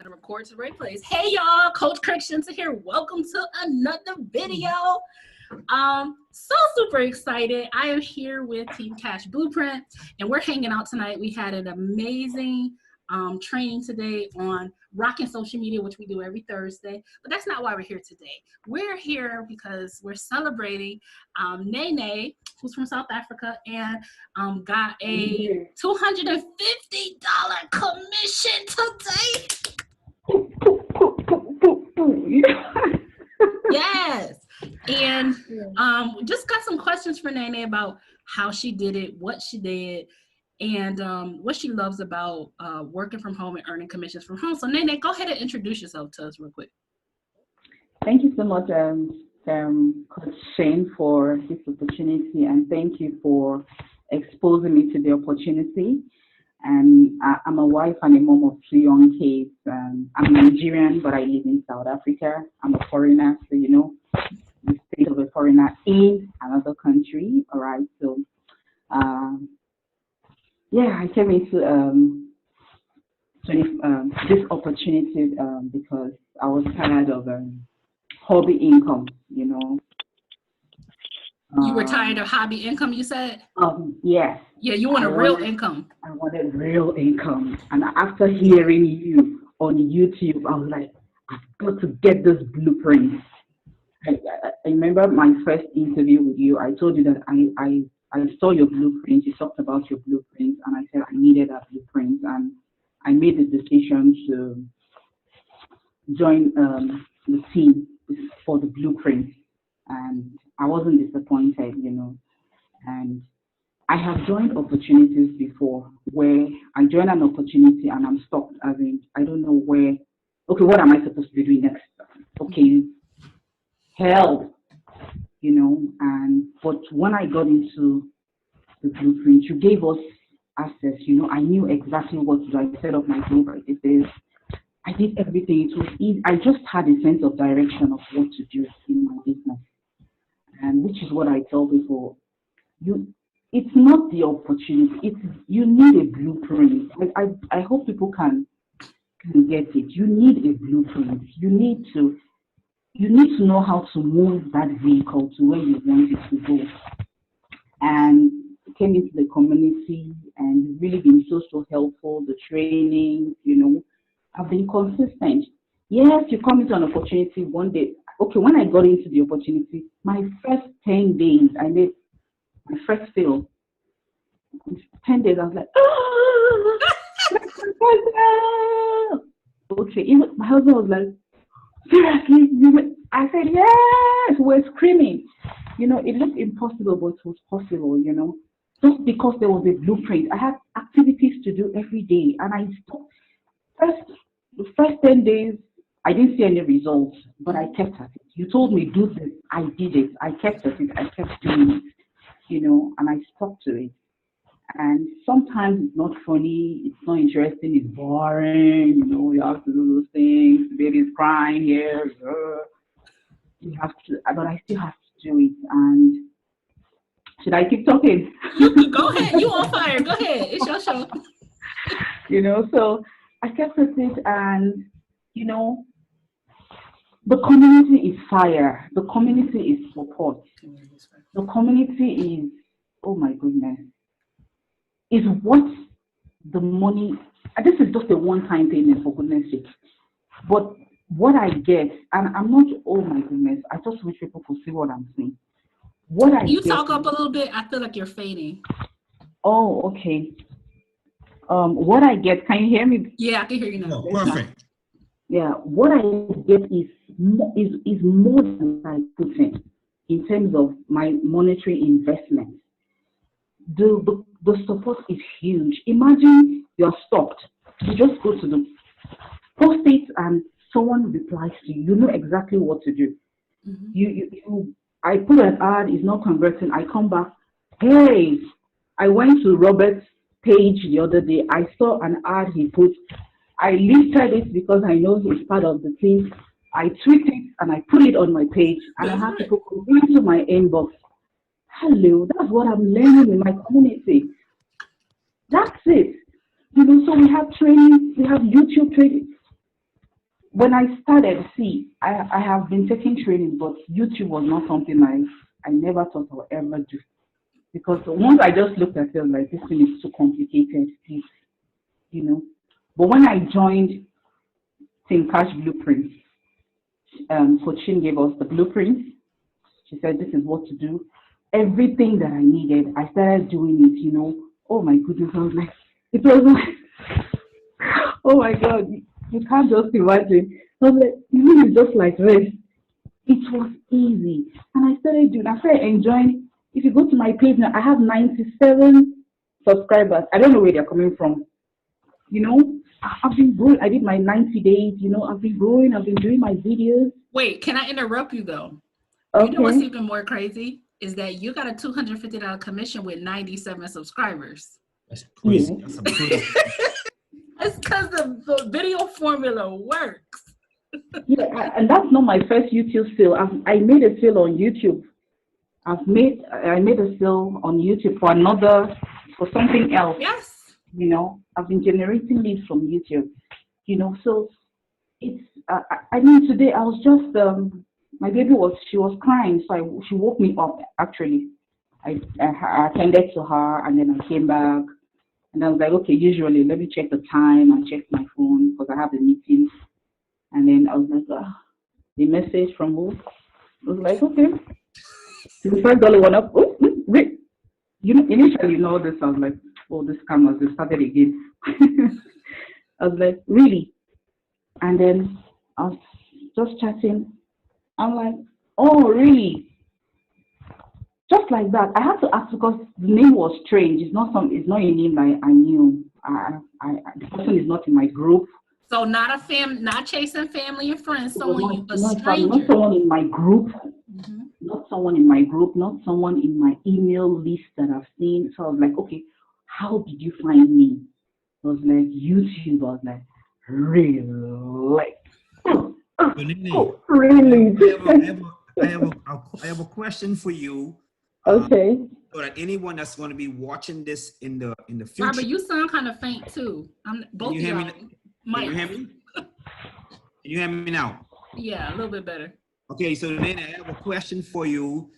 Gonna record to the right place. Hey y'all, Coach Kirk Shinson here. Welcome to another video. So super excited. I am here with Team Cash Blueprint, and we're hanging out tonight. We had an amazing training today on rocking social media, which we do every Thursday. But that's not why we're here today. We're here because we're celebrating Nene, who's from South Africa, and got a $250 commission today. Yes. And just got some questions for Nene about how she did it, what she did, and what she loves about working from home and earning commissions from home. So Nene, go ahead and introduce yourself to us real quick. Thank you so much, Coach Shane, for this opportunity, and thank you for exposing me to the opportunity. And I'm a wife and a mom of two young kids. I'm Nigerian, but I live in South Africa. I'm a foreigner, so the state of a foreigner in another country. All right, so I came into this opportunity because I was tired of hobby income. You were tired of hobby income, you said? Yes. Yeah, you want real income. I wanted real income. And after hearing you on YouTube, I was like, I've got to get this blueprint. I remember my first interview with you. I told you that I saw your blueprint. You talked about your blueprint, and I said I needed that blueprint. And I made the decision to join the team for the blueprint. And I wasn't disappointed, and I have joined opportunities before where I join an opportunity and I'm stopped, as in I don't know what am I supposed to be doing next? Okay, help, but when I got into the blueprint, you gave us access, I knew exactly what to do. I set up my group, I did this, I did everything. It was easy. I just had a sense of direction of what to do in my business. And which is what I tell people, it's not the opportunity, you need a blueprint. I hope people can get it. You need a blueprint. You need to know how to move that vehicle to where you want it to go. And came into the community and you've really been so helpful. The training, I've been consistent. Yes, you come into an opportunity one day. Okay, when I got into the opportunity, my first 10 days, I made my first sale. 10 days, I was like, okay. Even my husband was like, seriously? I said, yes, we're screaming. It looked impossible, but it was possible, just because there was a blueprint. I had activities to do every day, and I stopped. The first 10 days, I didn't see any results, but I kept at it. You told me, do this. I did it. I kept at it. I kept doing it, and I stuck to it. And sometimes it's not funny. It's not interesting. It's boring. You have to do those things. The baby's crying here. You have to, but I still have to do it. And should I keep talking? Go ahead. You on fire. Go ahead. It's your show. So I kept at it, and the community is fire. The community is support. The community is, oh my goodness, is what the money, this is just a one-time payment, for goodness sake. But what I get, and I'm not, oh my goodness, I just wish people could see what I'm saying. You talk up a little bit, I feel like you're fading. Oh, okay. What I get, can you hear me? Yeah, I can hear you now. Oh, perfect. Yeah, what I get is more than I put in terms of my monetary investment. The support is huge. Imagine you're stopped. You just go to the post it and someone replies to you. You know exactly what to do. Mm-hmm. I put an ad, it's not converting. I come back. Hey, I went to Robert's page the other day. I saw an ad he put. I listed it because I know he's part of the team. I tweeted it and I put it on my page, and I have people come into my inbox. Hello, that's what I'm learning in my community. That's it. So we have training, we have YouTube training. when I started, see, I have been taking training, but YouTube was not something I never thought I would ever do. Because once I just looked at it, I was like, this thing is too complicated, please, you know. But when I joined Think Cash Blueprint, Coach Shin gave us the blueprint. She said, this is what to do. Everything that I needed, I started doing it, you know. Oh my goodness, I was like, it was like, oh my God, you can't just imagine. I was like, you know, it's just like this. It was easy. And I started enjoying. If you go to my page now, I have 97 subscribers. I don't know where they're coming from. You know, I've been growing. I did my 90 days, you know, I've been growing. I've been doing my videos. Wait, can I interrupt you though? You know what's Okay. even more crazy is that you got a $250 commission with 97 subscribers. That's crazy. Yeah. That's some good. It's because the video formula works. Yeah, and that's not my first YouTube sale. I made a sale on YouTube. I made a sale on YouTube for something else. Yes. You know, I've been generating leads from YouTube. You know, so it's. I mean, today I was just my baby she was crying, so she woke me up actually. I attended to her and then I came back and I was like, okay, usually let me check the time. I checked my phone because I have a meeting. And then I was like, the message from who? I was like, okay. $25 went up. Oh, wait. You know, initially, you know, this, I was like, oh, this scammers, they started again. I was like, really? And then I was just chatting. I'm like, oh, really? Just like that. I had to ask because the name was strange. It's not a name I knew. The person is not in my group. So not chasing family and friends, someone a not stranger. someone in my group, Mm-hmm. not someone in my group, not someone in my email list that I've seen. So I was like, okay, how did you find me? I was like, YouTube. I was like, really? So, Nene, Really? I have a question for you. Okay. So that anyone that's going to be watching this in the future. Robert, you sound kind of faint too. Both of y'all. Can you hear me? Can you hear me now? Yeah, a little bit better. Okay, so then I have a question for you,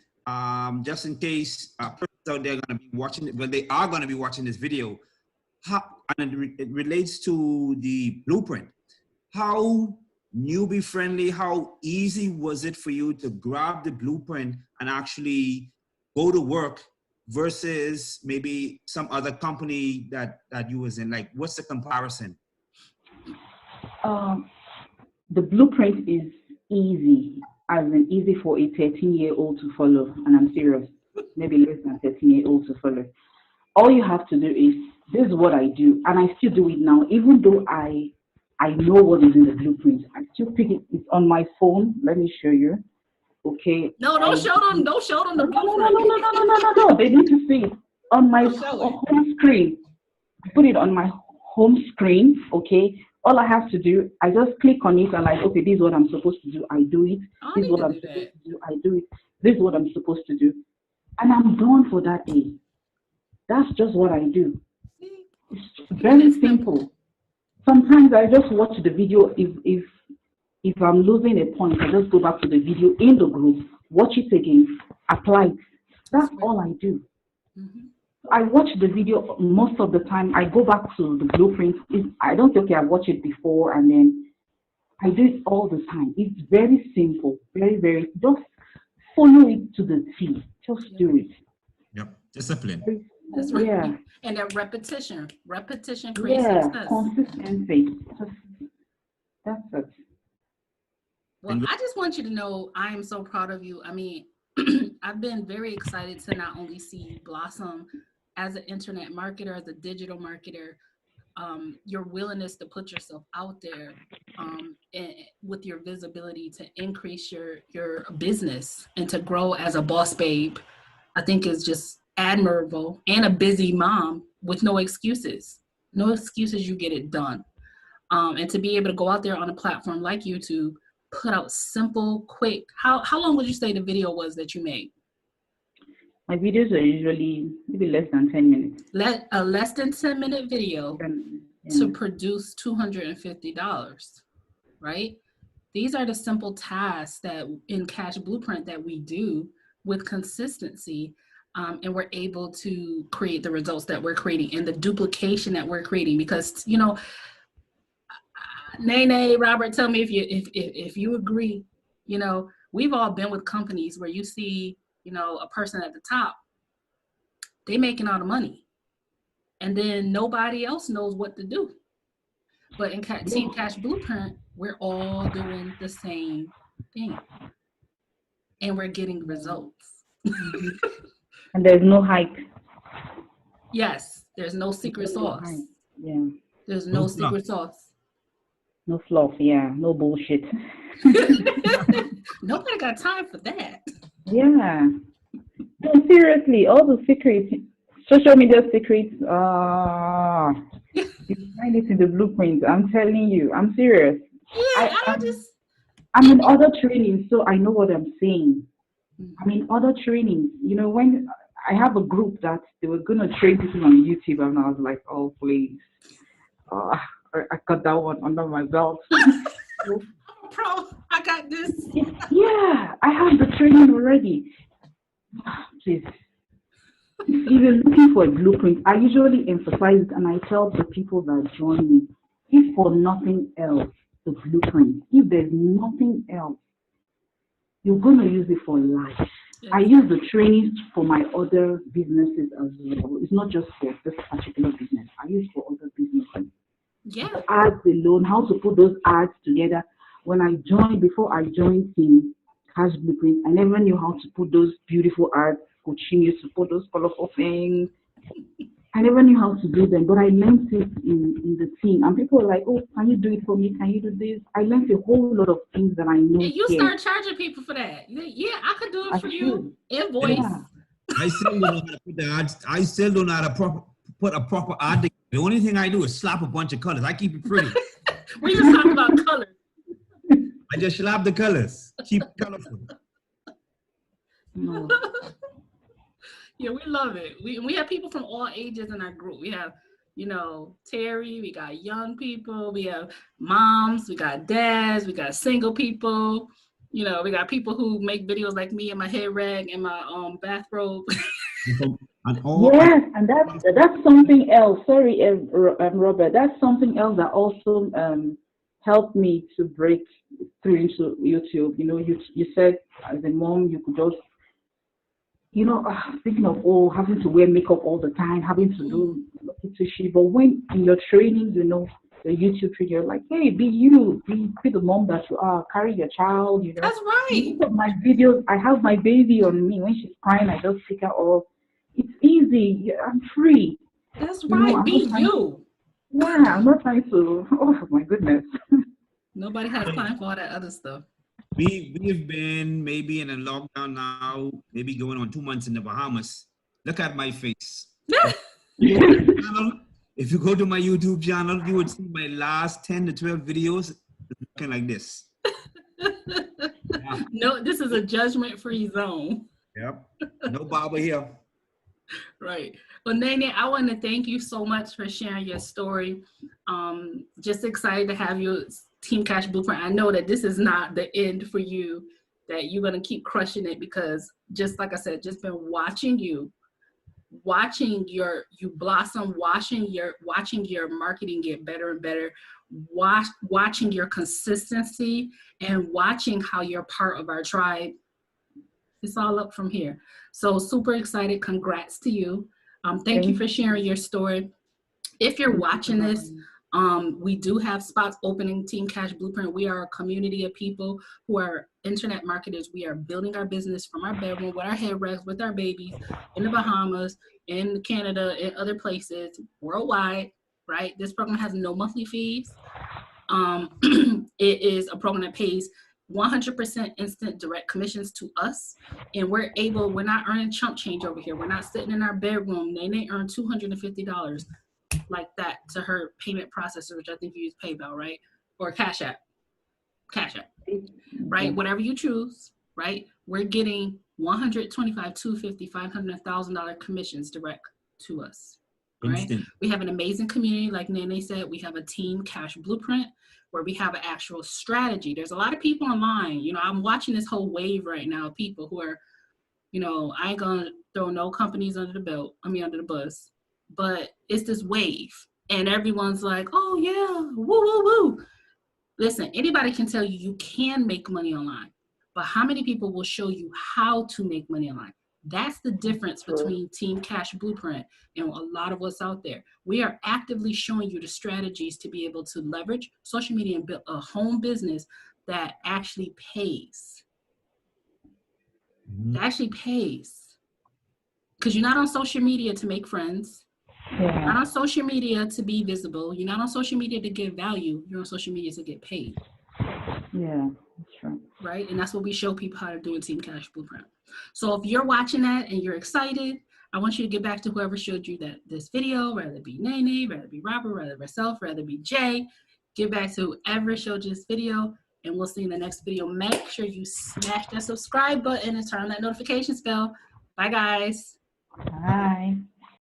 just in case persons out there are going to be watching it, but they are going to be watching this video. And it relates to the blueprint. How newbie friendly, how easy was it for you to grab the blueprint and actually go to work versus maybe some other company that you was in? Like, what's the comparison? The blueprint is easy, as in easy for a 13-year-old to follow, and I'm serious, maybe less than 13-year-old to follow. All you have to do is, this is what I do, and I still do it now, even though I know what is in the blueprint. I still pick it. It's on my phone. Let me show you. Okay. No, don't show them the blueprint. No. They need to see it on my home screen. I put it on my home screen. Okay. All I have to do, I just click on it and like, okay, this is what I'm supposed to do. I do it. This is what I'm supposed to do. I do it. This is what I'm supposed to do. And I'm done for that day. That's just what I do. It's very simple. Sometimes I just watch the video. If I'm losing a point, I just go back to the video in the group, watch it again, apply it. That's all I do. Mm-hmm. I watch the video most of the time. I go back to the blueprint. I don't say, okay, I watched it before and then I do it all the time. It's very simple, very, very, just follow it to the T. Just do it. Yep, discipline. That's right. Yeah. And that repetition creates success. Consistency. That's it. Well, I just want you to know I am so proud of you. I mean, I've been very excited to not only see you blossom as an internet marketer, as a digital marketer, your willingness to put yourself out there and with your visibility to increase your business and to grow as a boss babe, I think is just admirable, and a busy mom with no excuses. No excuses, you get it done. And to be able to go out there on a platform like YouTube, put out simple, quick. How long would you say the video was that you made? My videos are usually maybe less than 10 minutes. A less than 10-minute video to produce $250. right? These are the simple tasks that in Cash Blueprint that we do with consistency. And we're able to create the results that we're creating and the duplication that we're creating. Because, you know, Nene, Robert, tell me if you agree. You know, we've all been with companies where you see, you know, a person at the top, they making all the money, and then nobody else knows what to do. But in Team Cash Blueprint, we're all doing the same thing, and we're getting results. And there's no hype. Yes, there's no secret sauce. Yeah. There's no secret sauce. No fluff, yeah. No bullshit. Nobody got time for that. Yeah. No, seriously, all the secrets, social media secrets, you find it in the blueprint. I'm telling you, I'm serious. Yeah, I'm in other trainings, so I know what I'm saying. I'm in other trainings. You know, when I have a group that they were going to train people on YouTube, and I was like, oh, please. I got that one under my belt. Pro, I got this. Yeah, I have the training already. Please. If you're looking for a blueprint, I usually emphasize and I tell the people that join me, if for nothing else, the blueprint, if there's nothing else, you're going to use it for life. Yes. I use the trainings for my other businesses as well. It's not just for this particular business. I use it for other businesses. Yeah. The ads alone, how to put those ads together. Before I joined Team Cash Blueprint, I never knew how to put those beautiful ads. Coaching used to put those colorful things. I never knew how to do them, but I learned it in the team. And people were like, oh, can you do it for me? Can you do this? I learned a whole lot of things that I know. And you start charging people for that. Yeah, I could do it for you. Invoice. Yeah. I still don't know how to put the ads. I still don't know how to put a proper ad together. The only thing I do is slap a bunch of colors. I keep it pretty. We just talk about colors. I just slap the colors. Keep it colorful. No. Yeah, we love it. We have people from all ages in our group. We have, you know, Terry, we got young people, we have moms, we got dads, we got single people, you know, we got people who make videos like me in my head rag and my bathrobe. Yes, and that's something else. Sorry, Robert, that's something else that also helped me to break through into YouTube. You know, you said as a mom you could just, you know, thinking of having to wear makeup all the time, having to do she. But when in your trainings, you know, the YouTube training, you're like, hey, be you, be the mom that you are, carry your child, you know. That's right. Most of my videos, I have my baby on me. When she's crying, I just pick her off. It's easy. I'm free. That's right. Know, be you. Yeah, I'm not trying to. Oh my goodness. Nobody has time for all that other stuff. We've been maybe in a lockdown now, maybe going on 2 months in the Bahamas. Look at my face. If you go to my YouTube channel, you would see my last 10 to 12 videos looking like this. Yeah. No, this is a judgment-free zone. Yep. No barber here. Right. Well, Nene, I want to thank you so much for sharing your story. Just excited to have you, Team Cash Blueprint. I know that this is not the end for you, that you're going to keep crushing it, because just like I said, just been watching you blossom, watching your marketing get better and better, watching your consistency, and watching how you're part of our tribe. It's all up from here. So super excited. Congrats to you. Thank you for sharing your story. If you're watching this, we do have spots opening Team Cash Blueprint. We are a community of people who are internet marketers. We are building our business from our bedroom with our head wraps, with our babies, in the Bahamas, in Canada, in other places, worldwide, right? This program has no monthly fees. It is a program that pays 100% instant direct commissions to us. And we're not earning chump change over here. We're not sitting in our bedroom. They earn $250 like that to her payment processor, which I think you use PayPal, right? Or Cash App, right? Whatever you choose, right? We're getting $125, $250, $500, $1,000 commissions direct to us. right? Instant. We have an amazing community, like Nene said. We have a team cash blueprint where we have an actual strategy. There's a lot of people online. You know, I'm watching this whole wave right now of people who are, you know, I ain't gonna throw no companies under the bus, but it's this wave, and everyone's like, oh yeah, woo woo woo. Listen, anybody can tell you you can make money online, but how many people will show you how to make money online? That's the difference between Team Cash Blueprint and a lot of what's out there. We are actively showing you the strategies to be able to leverage social media and build a home business that actually pays. That actually pays. Because you're not on social media to make friends. You're not on social media to be visible. You're not on social media to get value. You're on social media to get paid. Yeah, that's right. Right? And that's what we show people how to do in Team Cash Blueprint. So if you're watching that and you're excited, I want you to get back to whoever showed you this video, whether it be Nene, whether it be Robert, whether it be myself, whether it be Jay. Get back to whoever showed you this video, and we'll see you in the next video. Make sure you smash that subscribe button and turn on that notifications bell. Bye, guys. Bye.